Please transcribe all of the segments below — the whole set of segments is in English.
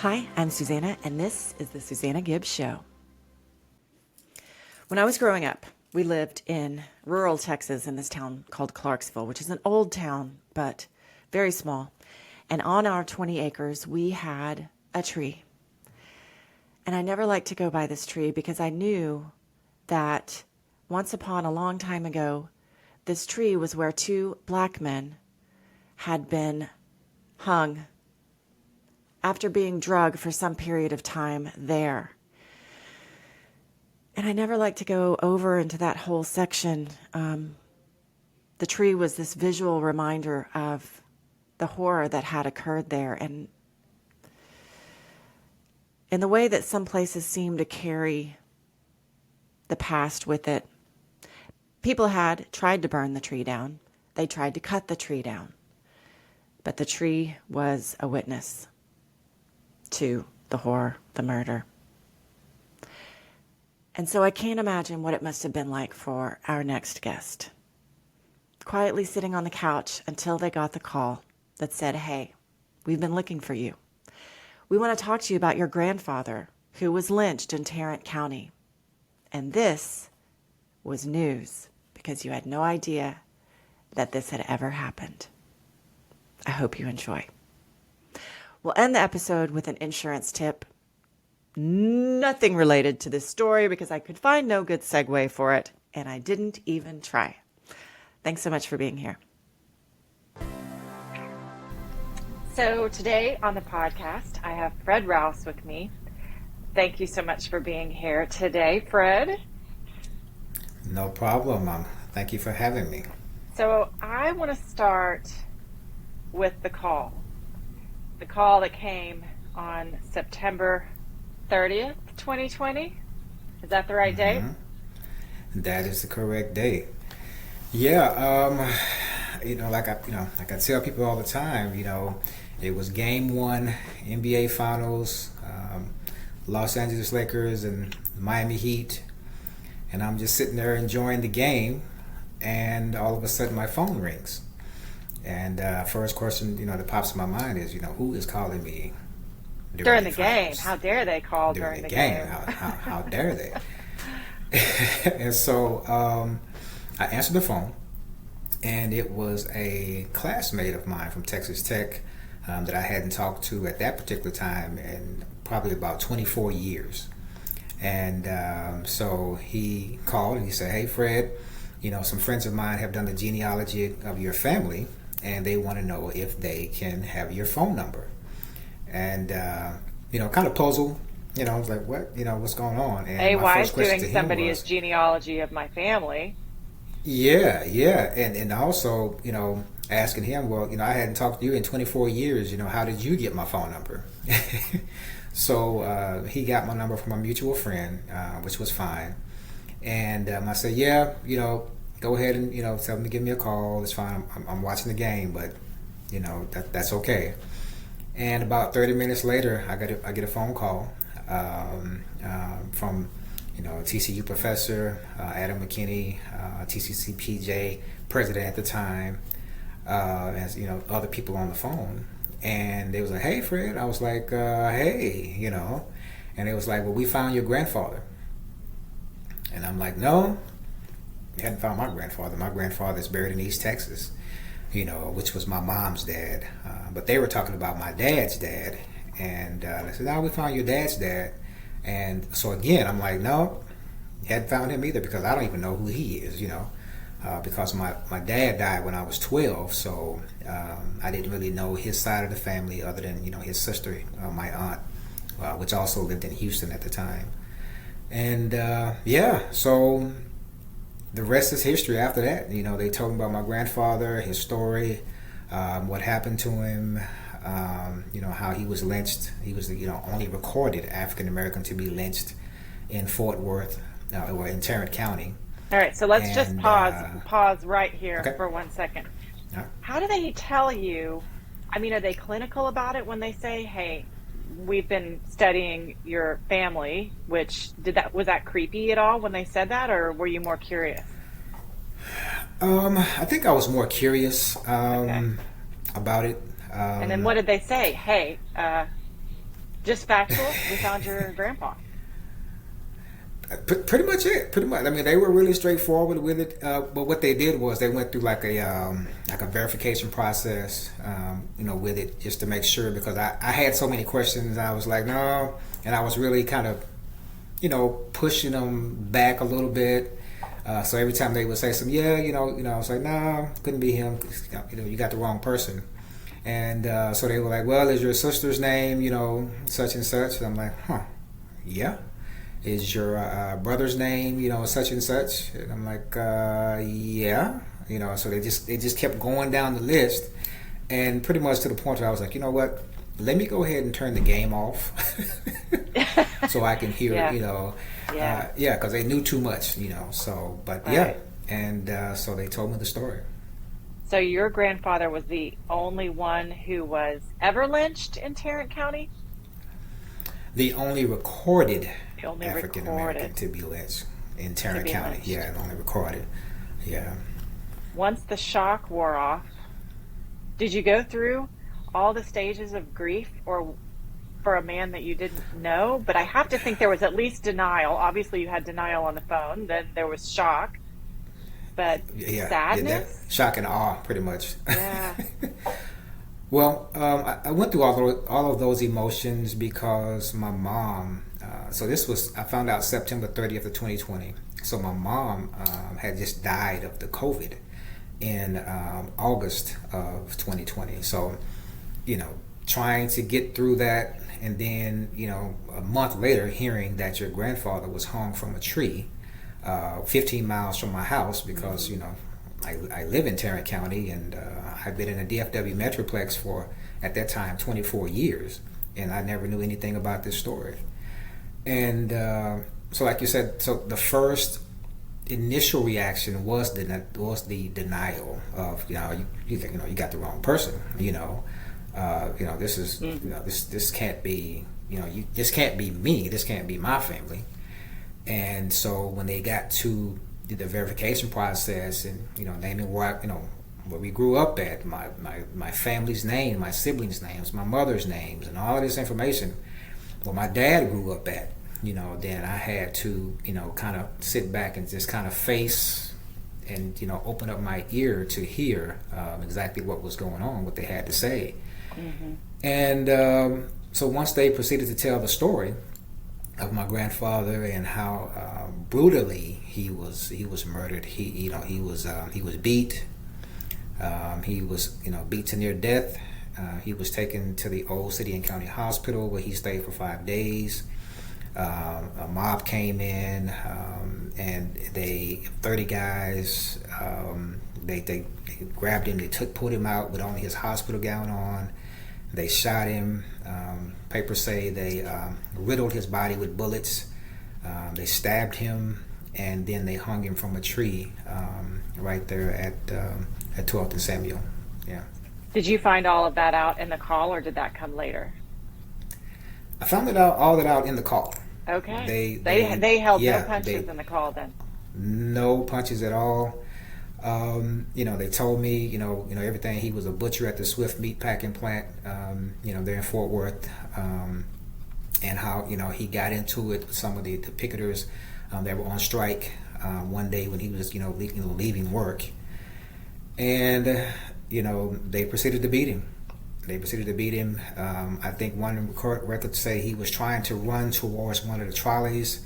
Hi, I'm Susanna, and this is the Susanna Gibbs Show. When I was growing up, we lived in rural Texas in this town called Clarksville, which is an old town, but very small. And on our 20 acres, we had a tree. And I never liked to go by this tree because I knew that once upon a long time ago, this tree was where two black men had been hung after being drugged for some period of time there. And I never liked to go over into that whole section. The tree was this visual reminder of the horror that had occurred there. And in the way that some places seem to carry the past with it, people had tried to burn the tree down. They tried to cut the tree down. But the tree was a witness to the horror, the murder. And so I can't imagine what it must have been like for our next guest. Quietly sitting on the couch until they got the call that said, "Hey, we've been looking for you. We want to talk to you about your grandfather who was lynched in Tarrant County." And this was news because you had no idea that this had ever happened. I hope you enjoy. We'll end the episode with an insurance tip. Nothing related to this story because I could find no good segue for it, and I didn't even try. Thanks so much for being here. So today on the podcast, I have Fred Rouse with me. Thank you so much for being here today, Fred. No problem. Thank you for having me. So I want to start with the call. The call that came on September 30th, 2020. Is that the right date? That is the correct date. Yeah, like I tell people all the time, it was game one, NBA Finals, Los Angeles Lakers and Miami Heat, and I'm just sitting there enjoying the game, and all of a sudden my phone rings. And first question, that pops in my mind is, who is calling me during the game? How dare they call during the game? How dare they? And so I answered the phone, and it was a classmate of mine from Texas Tech that I hadn't talked to at that particular time in probably about 24 years. And so he called and he said, "Hey, Fred, some friends of mine have done the genealogy of your family, and they want to know if they can have your phone number." And, kind of puzzled, I was like, what, what's going on? And why is doing somebody's genealogy of my family? Yeah. And also, asking him, well, I hadn't talked to you in 24 years, how did you get my phone number? So he got my number from a mutual friend, which was fine. And I said, yeah, go ahead and, tell them to give me a call. It's fine. I'm watching the game, but, that's okay. And about 30 minutes later, I get a phone call from, TCU professor, Adam McKinney, TCCPJ president at the time, as, other people on the phone. And they was like, "Hey, Fred." I was like, "Hey," and it was like, "Well, we found your grandfather." And I'm like, "No, you hadn't found my grandfather. My grandfather is buried in East Texas, which was my mom's dad." But they were talking about my dad's dad. And they said, "No, we found your dad's dad." And so again, I'm like, "No, you hadn't found him either because I don't even know who he is, because my dad died when I was 12. So I didn't really know his side of the family other than, his sister, my aunt, which also lived in Houston at the time. And so the rest is history after that. They told me about my grandfather, his story, what happened to him, how he was lynched. He was the only recorded African American to be lynched in Fort Worth, or in Tarrant County. All right, so let's just pause right here for 1 second. How do they tell you? I mean, are they clinical about it when they say, "Hey, we've been studying your family"? Was that creepy at all when they said that, or were you more curious? I think I was more curious about it. And then what did they say? "Hey, Just factual. We found your grandpa. Pretty much it. Pretty much. I mean, they were really straightforward with it. But what they did was they went through like a verification process, with it just to make sure, because I had so many questions. I was like, no, and I was really kind of, pushing them back a little bit. So every time they would say something, I was like, no, couldn't be him. You got the wrong person. And so they were like, well, is your sister's name, such and such? And I'm like, yeah. Is your brother's name, such and such? And I'm like, yeah. So they just kept going down the list, and pretty much to the point where I was like, you know what? Let me go ahead and turn the game off, so I can hear, because they knew too much, So, but Right. yeah, and so they told me the story. So your grandfather was the only one who was ever lynched in Tarrant County? The only recorded The only African American recorded to be lynched in Tarrant be County. lynched. Yeah, the only recorded. Yeah. Once the shock wore off, did you go through all the stages of grief, or for a man that you didn't know? But I have to think there was at least denial. Obviously, you had denial on the phone. Then there was shock, but Yeah, sadness. shock and awe, pretty much. Yeah. Well, I went through all of those emotions because my mom. So I found out September 30th of 2020. So my mom had just died of the COVID in August of 2020. So, trying to get through that, and then a month later, hearing that your grandfather was hung from a tree, 15 miles from my house, because I live in Tarrant County, and I've been in a DFW Metroplex for, at that time, 24 years, and I never knew anything about this story. And so, like you said, so the first initial reaction was the denial of you got the wrong person. This is this can't be this can't be me. This can't be my family. And so when they got to the verification process, and naming where where we grew up at, my family's name, my siblings' names, my mother's names, and all of this information, where my dad grew up at, then I had to kind of sit back and just kind of face and open up my ear to hear exactly what was going on, what they had to say. Mm-hmm. And so once they proceeded to tell the story of my grandfather and how brutally he was murdered. He was beat. He was beat to near death. He was taken to the old city and county hospital, where he stayed for 5 days. A mob came in, and 30 guys. They grabbed him. They pulled him out with only his hospital gown on. They shot him. Papers say they riddled his body with bullets. They stabbed him, and then they hung him from a tree right there at 12th and Samuel. Yeah. Did you find all of that out in the call, or did that come later? I found all that out in the call. Okay. They held no punches they, in the call then. No punches at all. They told me, everything. He was a butcher at the Swift meat packing plant, there in Fort Worth, and how, he got into it with some of the picketers that were on strike one day when he was, leaving work. And, they proceeded to beat him. I think one record say he was trying to run towards one of the trolleys.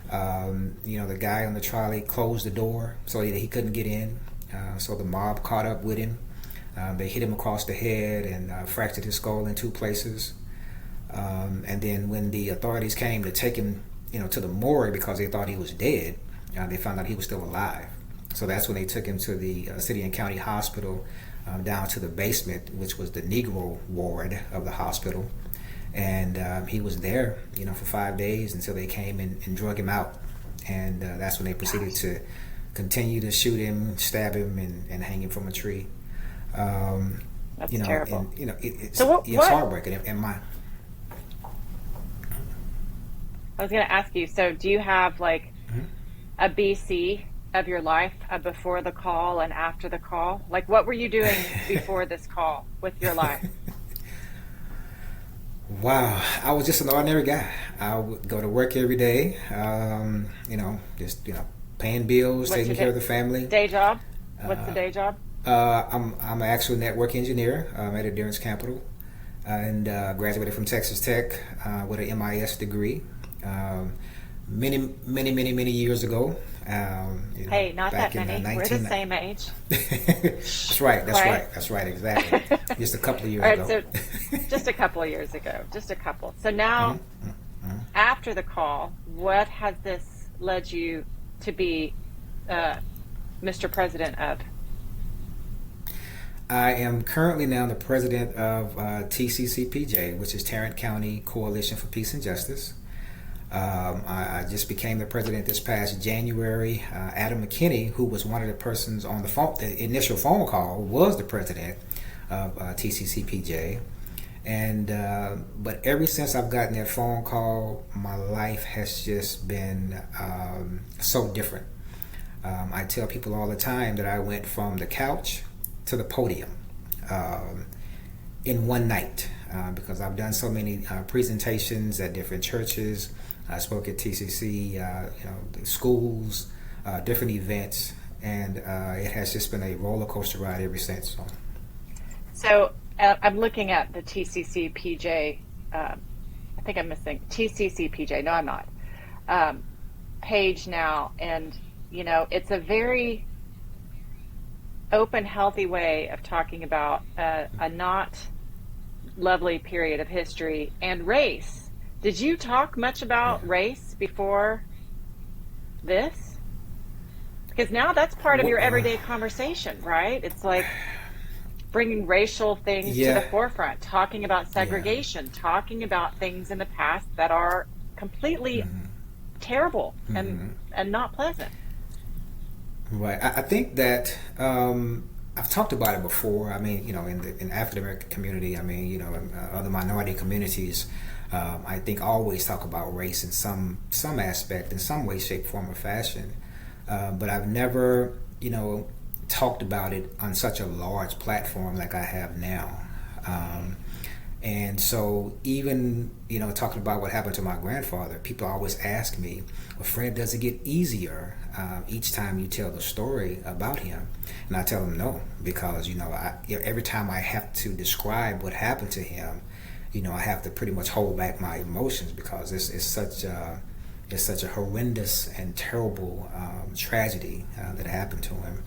The guy on the trolley closed the door so he couldn't get in. So the mob caught up with him. They hit him across the head and fractured his skull in 2 places. And then when the authorities came to take him, to the morgue because they thought he was dead, they found out he was still alive. So that's when they took him to the city and county hospital, down to the basement, which was the Negro ward of the hospital. And he was there, for 5 days until they came and drug him out. And that's when they proceeded to continue to shoot him, stab him, and hang him from a tree. That's terrible. And, it's So it's heartbreaking. And I was going to ask you, so do you have like a BC of your life before the call and after the call? Like, what were you doing before this call with your life? Wow, I was just an ordinary guy. I would go to work every day, just paying bills, What's taking your care of the family. day job? What's the day job? I'm an actual network engineer at Endurance Capital, and graduated from Texas Tech with an MIS degree. Many years ago. Hey, not that back in many. We're the same age. That's right. That's right. Exactly. Just a couple of years All right, ago. so just a couple of years ago. Just a couple. So now, after the call, what has this led you to be Mr. President of? I am currently now the president of TCCPJ, which is Tarrant County Coalition for Peace and Justice. I just became the president this past January. Adam McKinney, who was one of the persons on the phone, the initial phone call, was the president of TCCPJ. And but ever since I've gotten that phone call, my life has just been so different. I tell people all the time that I went from the couch to the podium in one night because I've done so many presentations at different churches. I spoke at TCC, the schools, different events, and it has just been a roller coaster ride ever since. So I'm looking at the TCC PJ. I think I'm missing TCC PJ. No, I'm not. Page now, and it's a very open, healthy way of talking about a not lovely period of history and race. Did you talk much about race before this? Because now that's part of your everyday conversation, right? It's like bringing racial things to the forefront, talking about segregation, talking about things in the past that are completely terrible and not pleasant. Right. I think that I've talked about it before. I mean, in the African American community, in other minority communities, I think always talk about race in some aspect, in some way, shape, form, or fashion. But I've never, talked about it on such a large platform like I have now. And so even, talking about what happened to my grandfather, people always ask me, well, Fred, does it get easier each time you tell the story about him? And I tell them no, because, every time I have to describe what happened to him, I have to pretty much hold back my emotions because it's such a horrendous and terrible tragedy that happened to him.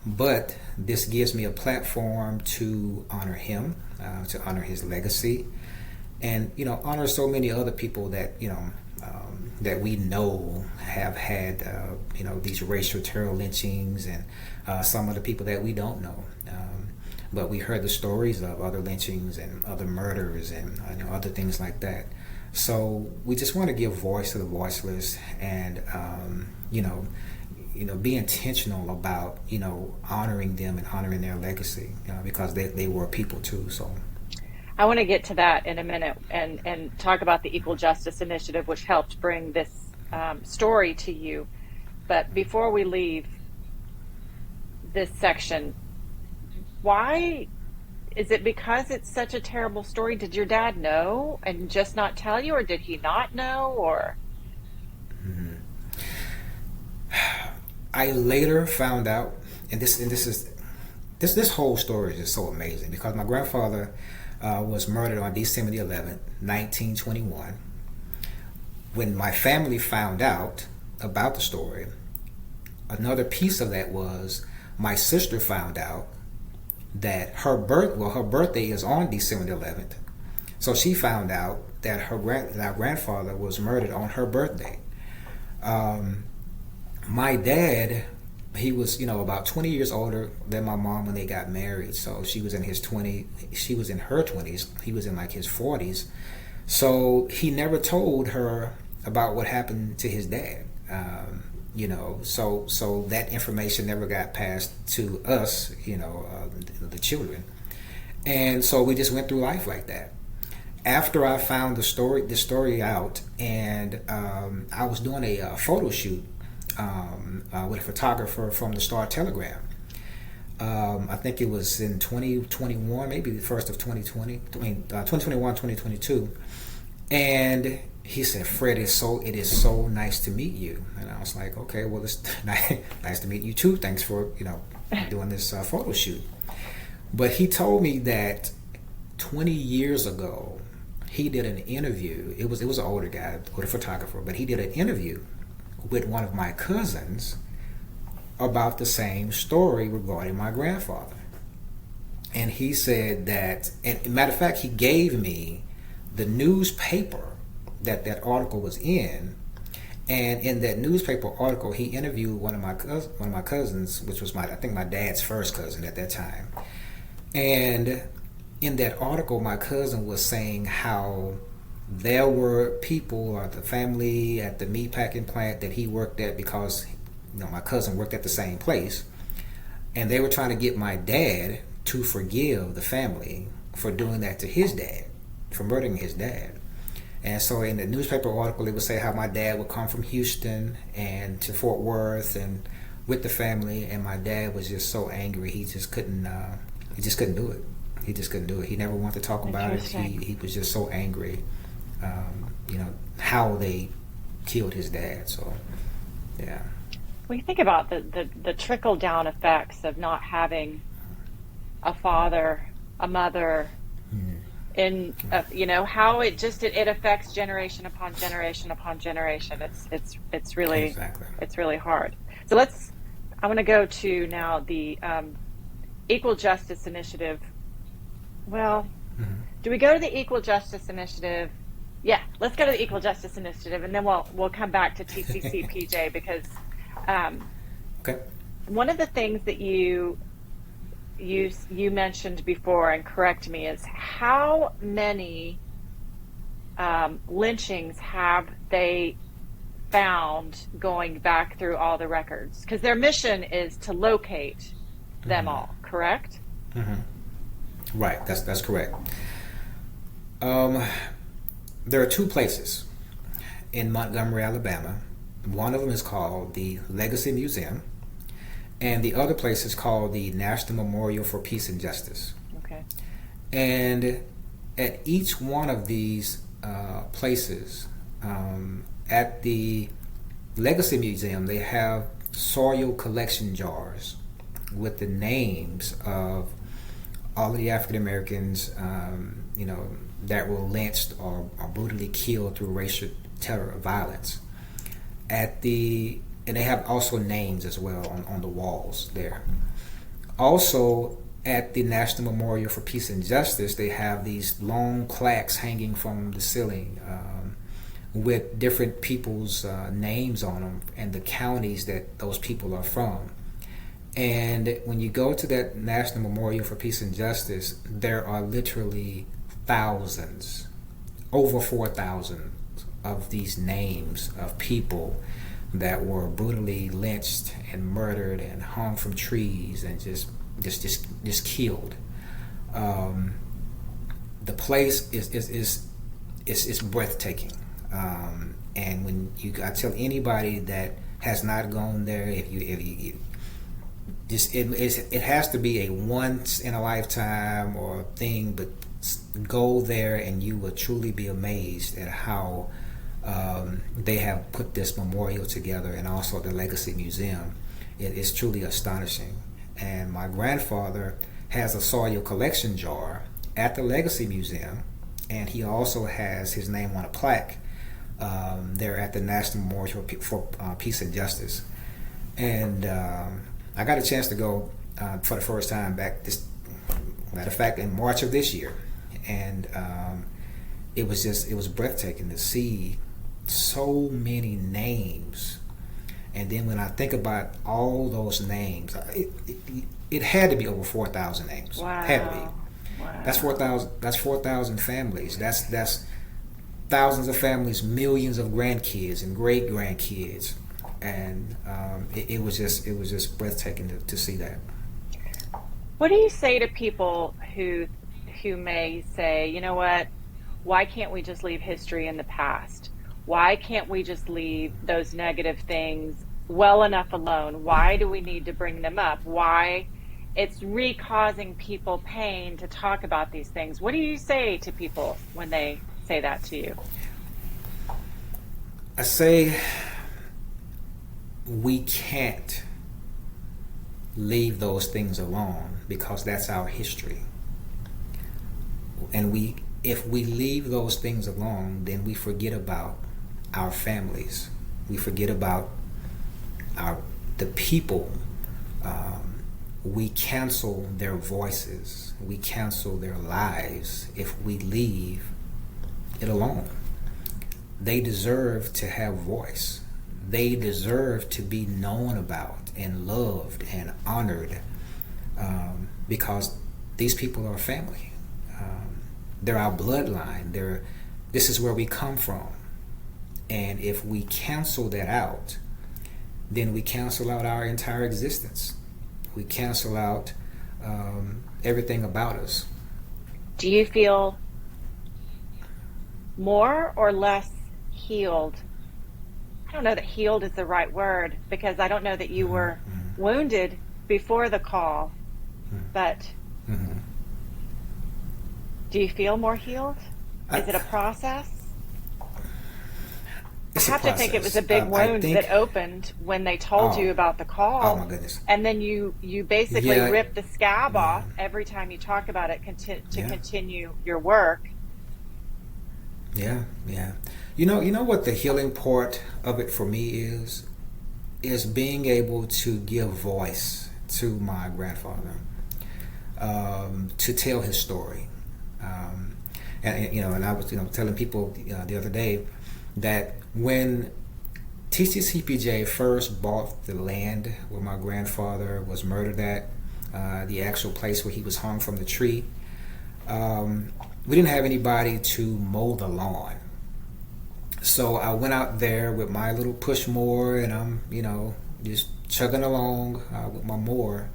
But this gives me a platform to honor him, to honor his legacy, and honor so many other people that that we know have had these racial terror lynchings, and some of the people that we don't know. But we heard the stories of other lynchings and other murders and other things like that. So we just want to give voice to the voiceless, and be intentional about honoring them and honoring their legacy, because they were people too. So I want to get to that in a minute and talk about the Equal Justice Initiative, which helped bring this story to you. But before we leave this section, why is it? Because it's such a terrible story? Did your dad know and just not tell you, or did he not know, or? I later found out, and this whole story is just so amazing, because my grandfather was murdered on December the 11th, 1921. When my family found out about the story, another piece of that was my sister found out that her birthday is on December the 11th. So she found out that her grandfather was murdered on her birthday. My dad, he was, about 20 years older than my mom when they got married. So she was in her 20s. He was in like his 40s. So he never told her about what happened to his dad. So that information never got passed to us, the children. And so we just went through life like that. After I found the story out, and I was doing a photo shoot with a photographer from the Star Telegram. I think it was in 2021, maybe the first of 2020, 2021, 2022. And he said, Fred, it is so nice to meet you. And I was like, okay, well, it's nice to meet you too. Thanks for, doing this photo shoot. But he told me that 20 years ago, he did an interview. It was an older guy, older photographer, but he did an interview with one of my cousins about the same story regarding my grandfather. And he said that, and matter of fact, he gave me the newspaper that article was in. And in that newspaper article, he interviewed one of my cousins, which was I think my dad's first cousin at that time. And in that article, my cousin was saying how there were people or the family at the meatpacking plant that he worked at, because my cousin worked at the same place, and they were trying to get my dad to forgive the family for doing that to his dad, for murdering his dad. And so in the newspaper article, it would say how my dad would come from Houston and to Fort Worth and with the family, and my dad was just so angry he just couldn't do it. He just couldn't do it. He never wanted to talk about it. He was just so angry, how they killed his dad. So, yeah. We think about the trickle down effects of not having a father, a mother, in how it affects generation upon generation upon generation. It's really Exactly. It's really hard. So I want to go to now the Equal Justice Initiative. Well, do we go to the Equal Justice Initiative? Yeah, let's go to the Equal Justice Initiative, and then we'll come back to TCCPJ because Okay. one of the things that you mentioned before, and correct me, is how many lynchings have they found going back through all the records? Because their mission is to locate them all, correct? Right, that's correct. There are two places in Montgomery, Alabama. One of them is called the Legacy Museum, and the other place is called the National Memorial for Peace and Justice. Okay. And at each one of these places, at the Legacy Museum, they have soil collection jars with the names of all of the African Americans, that were lynched or brutally killed through racial terror, violence. And they have also names as well on the walls there. Also, at the National Memorial for Peace and Justice, they have these long plaques hanging from the ceiling with different people's names on them and the counties that those people are from. And when you go to that National Memorial for Peace and Justice, there are literally thousands, over 4,000 of these names of people that were brutally lynched and murdered and hung from trees and just killed. The place is breathtaking. And when I tell anybody that has not gone there, if you it has to be a once in a lifetime or thing, but go there and you will truly be amazed at how they have put this memorial together, and also the Legacy Museum. It is truly astonishing. And my grandfather has a soil collection jar at the Legacy Museum, and he also has his name on a plaque there at the National Memorial for Peace and Justice. And I got a chance to go for the first time back matter of fact, in March of this year. And it was breathtaking to see so many names. And then when I think about all those names, it had to be over 4,000 names. Wow. Had to be. Wow. That's 4,000 families. That's thousands of families, millions of grandkids and great grandkids. And it was just breathtaking to see that. What do you say to people who may say, you know what, why can't we just leave history in the past? Why can't we just leave those negative things well enough alone? Why do we need to bring them up? Why it's re-causing people pain to talk about these things. What do you say to people when they say that to you? I say we can't leave those things alone because that's our history. And if we leave those things alone, then we forget about our families. We forget about the people. We cancel their voices. We cancel their lives if we leave it alone. They deserve to have voice. They deserve to be known about and loved and honored, because these people are family. They're our bloodline. This is where we come from. And if we cancel that out, then we cancel out our entire existence. We cancel out everything about us. Do you feel more or less healed? I don't know that healed is the right word, because I don't know that you were wounded before the call, but do you feel more healed? Is it a process? I have to think it was a big wound that opened when they told you about the call. Oh my goodness! And then you basically rip the scab off every time you talk about it to continue your work. Yeah. You know what the healing part of it for me is being able to give voice to my grandfather, to tell his story, and I was telling people the other day that when TCCPJ first bought the land where my grandfather was murdered at, the actual place where he was hung from the tree, we didn't have anybody to mow the lawn. So I went out there with my little push mower, and I'm, just chugging along with my mower.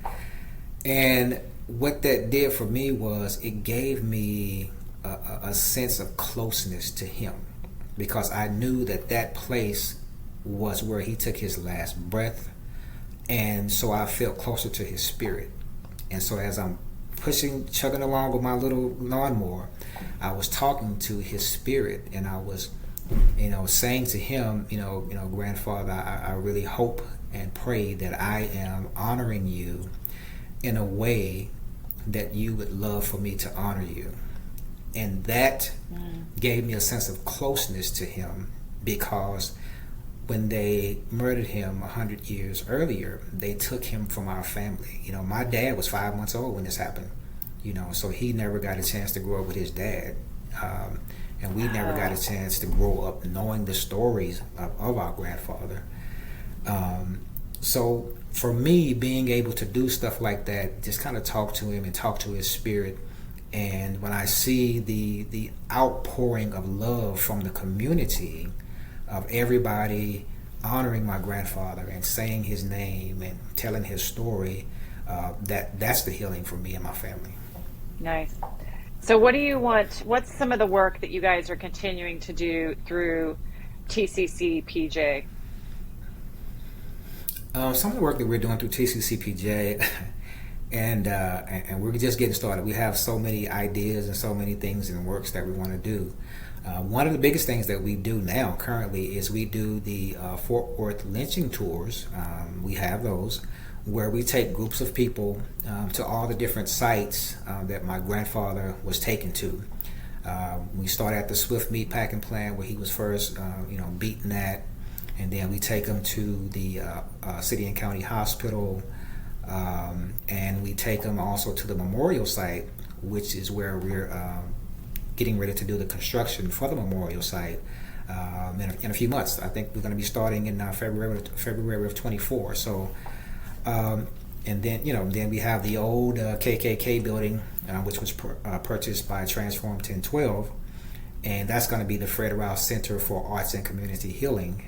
And what that did for me was it gave me a sense of closeness to him, because I knew that place was where he took his last breath. And so I felt closer to his spirit. And so as I'm chugging along with my little lawnmower, I was talking to his spirit, and I was, saying to him, Grandfather, I really hope and pray that I am honoring you in a way that you would love for me to honor you. And that gave me a sense of closeness to him, because when they murdered him 100 years earlier, they took him from our family. My dad was 5 months old when this happened, so he never got a chance to grow up with his dad. And we never got a chance to grow up knowing the stories of our grandfather. So for me, being able to do stuff like that, just kind of talk to him and talk to his spirit. And when I see the outpouring of love from the community, of everybody honoring my grandfather and saying his name and telling his story, that's the healing for me and my family. Nice. So what do you want? What's some of the work that you guys are continuing to do through TCCPJ? Some of the work that we're doing through TCCPJ, and we're just getting started. We have so many ideas and so many things in the works that we want to do. One of the biggest things that we do now currently is we do the Fort Worth lynching tours. We have those where we take groups of people to all the different sites that my grandfather was taken to. We start at the Swift Meat Packing Plant where he was first beaten at, and then we take him to the City and County Hospital, and we take him also to the memorial site, which is where we're getting ready to do the construction for the memorial site in a few months. I think we're going to be starting in February of 24. So, and then we have the old KKK building, which was purchased by Transform 1012, and that's going to be the Fred Rouse Center for Arts and Community Healing.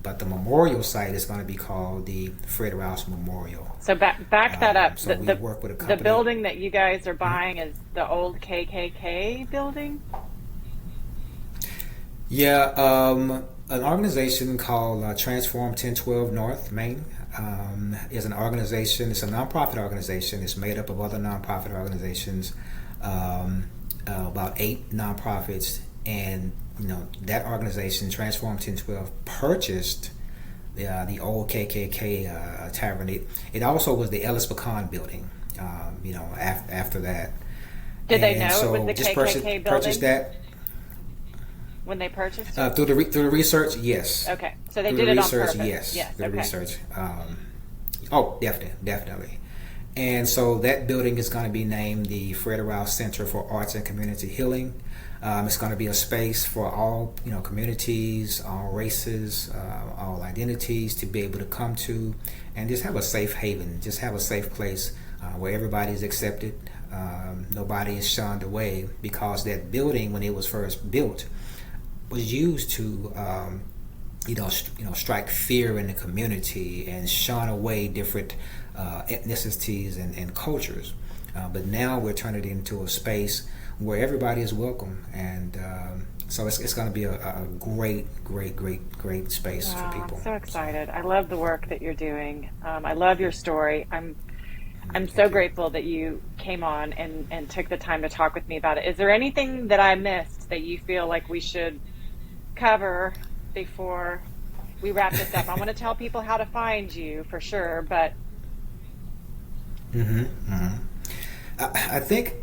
But the memorial site is going to be called the Fred Rouse Memorial. So back that up. So we work with a company. The building that you guys are buying is the old KKK building? Yeah, an organization called Transform 1012 North Main. is an organization. It's a nonprofit organization. It's made up of other nonprofit organizations, about 8 nonprofits, and that organization, Transform 1012, purchased the old KKK tavern. It also was the Ellis Pecan building. After that. Did they know so it was the just KKK purchased building that when they purchased it? through the research. Yes. Okay, so they Through did the it on research, purpose. yes. Through the Okay. research. Definitely. And so that building is going to be named the Fred Rouse Center for Arts and Community Healing. It's going to be a space for all communities, all races, all identities to be able to come to and just have a safe haven, just have a safe place where everybody is accepted. Nobody is shunned away, because that building, when it was first built, was used to strike fear in the community and shun away different ethnicities and cultures. But now we're turning it into a space where everybody is welcome, and so it's going to be a great space for people. I'm so excited. I love the work that you're doing. I love your story. I'm so grateful that you came on and took the time to talk with me about it. Is there anything that I missed that you feel like we should cover before we wrap this up? I want to tell people how to find you for sure, but I think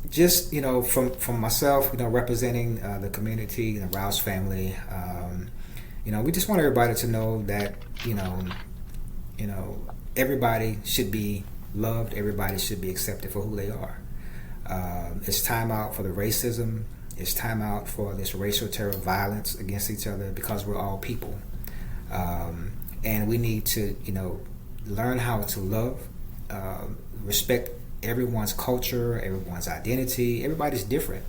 just from myself, representing the community, the Rouse family, we just want everybody to know that everybody should be loved. Everybody should be accepted for who they are. It's time out for the racism. It's time out for this racial terror violence against each other, because we're all people. And we need to, learn how to love, respect everyone's culture, everyone's identity. Everybody's different.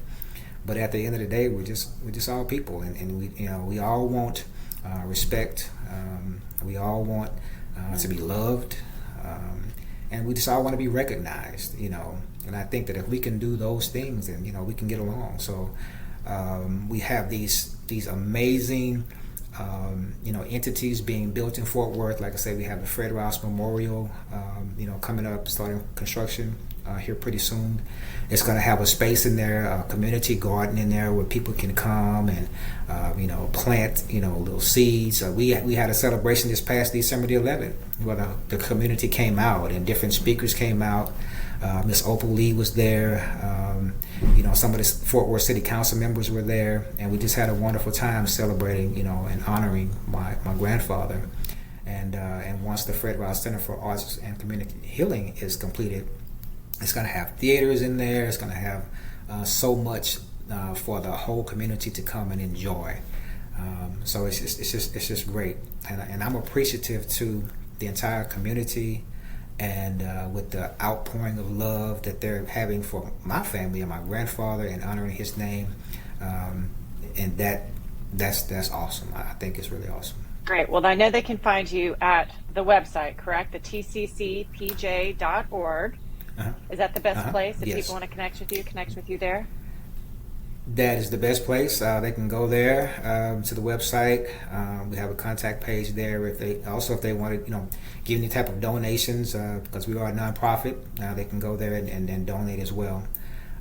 But at the end of the day, we're just all people. And we all want respect. We all want to be loved, and we just all want to be recognized, and I think that if we can do those things, then we can get along. So we have these amazing entities being built in Fort Worth. Like I said, we have the Fred Rouse Memorial coming up, starting construction here pretty soon. It's going to have a space in there, a community garden in there where people can come and plant little seeds. We had a celebration this past December the 11th where the community came out and different speakers came out. Miss Opal Lee was there. Some of the Fort Worth City Council members were there, and we just had a wonderful time celebrating, and honoring my grandfather. And once the Fred Rouse Center for Arts and Community Healing is completed, it's going to have theaters in there. It's going to have so much for the whole community to come and enjoy. So it's just great, and I'm appreciative to the entire community, and with the outpouring of love that they're having for my family and my grandfather and honoring his name, and that's awesome. I think it's really awesome. great. Well, I know they can find you at the website, correct? The tccpj.org. Is that the best place if people want to connect with you there? That is the best place. They can go there to the website. We have a contact page there. If they want to, give any type of donations, because we are a nonprofit, they can go there and donate as well.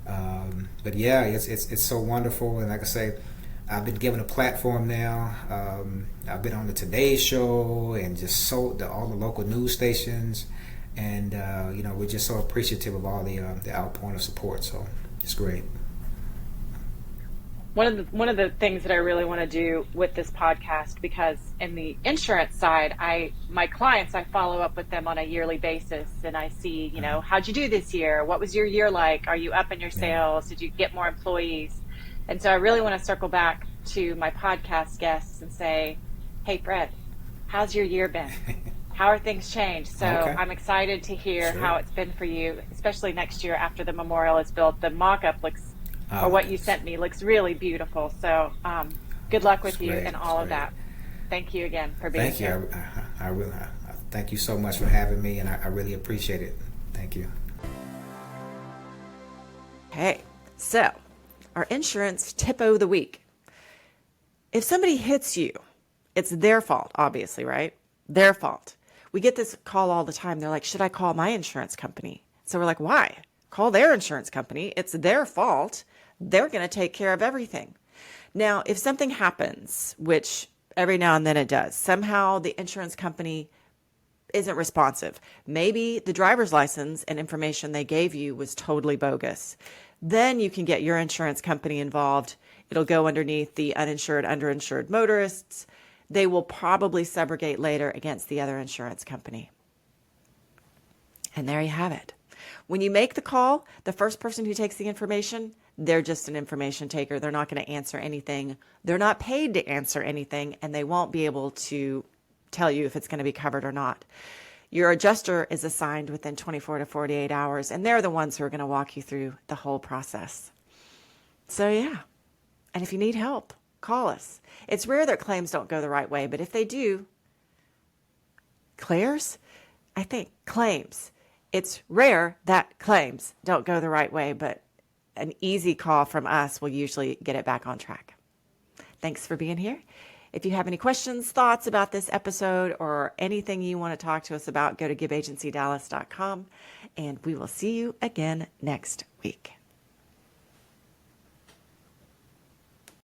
But yeah, it's so wonderful. And like I say, I've been given a platform now. I've been on the Today Show and just all the local news stations. And we're just so appreciative of all the outpouring of support. So it's great. One of the things that I really want to do with this podcast, because in the insurance side, my clients, I follow up with them on a yearly basis, and I see, how'd you do this year? What was your year like? Are you up in your sales? Did you get more employees? And so I really want to circle back to my podcast guests and say, hey, Fred, how's your year been? How are things changed? So I'm excited to hear how it's been for you, especially next year after the memorial is built. The mock-up looks, or what you sent me, looks really beautiful. So good luck with you and all of that. Thank you again for being here. Thank you. I really thank you so much for having me, and I really appreciate it. Thank you. Okay, so our insurance tip of the week. If somebody hits you, it's their fault, obviously, right? Their fault. We get this call all the time. They're like, should I call my insurance company? So we're like, why? Call their insurance company. It's their fault. They're going to take care of everything. Now, if something happens, which every now and then it does, somehow the insurance company isn't responsive. Maybe the driver's license and information they gave you was totally bogus. Then you can get your insurance company involved. It'll go underneath the uninsured, underinsured motorists. They will probably subrogate later against the other insurance company. And there you have it. When you make the call, the first person who takes the information, they're just an information taker. They're not going to answer anything. They're not paid to answer anything, and they won't be able to tell you if it's going to be covered or not. Your adjuster is assigned within 24 to 48 hours, and they're the ones who are going to walk you through the whole process. So yeah, and if you need help, call us. It's rare that claims don't go the right way, but if they do, claims. It's rare that claims don't go the right way, but an easy call from us will usually get it back on track. Thanks for being here. If you have any questions, thoughts about this episode, or anything you want to talk to us about, go to giveagencydallas.com, and we will see you again next week.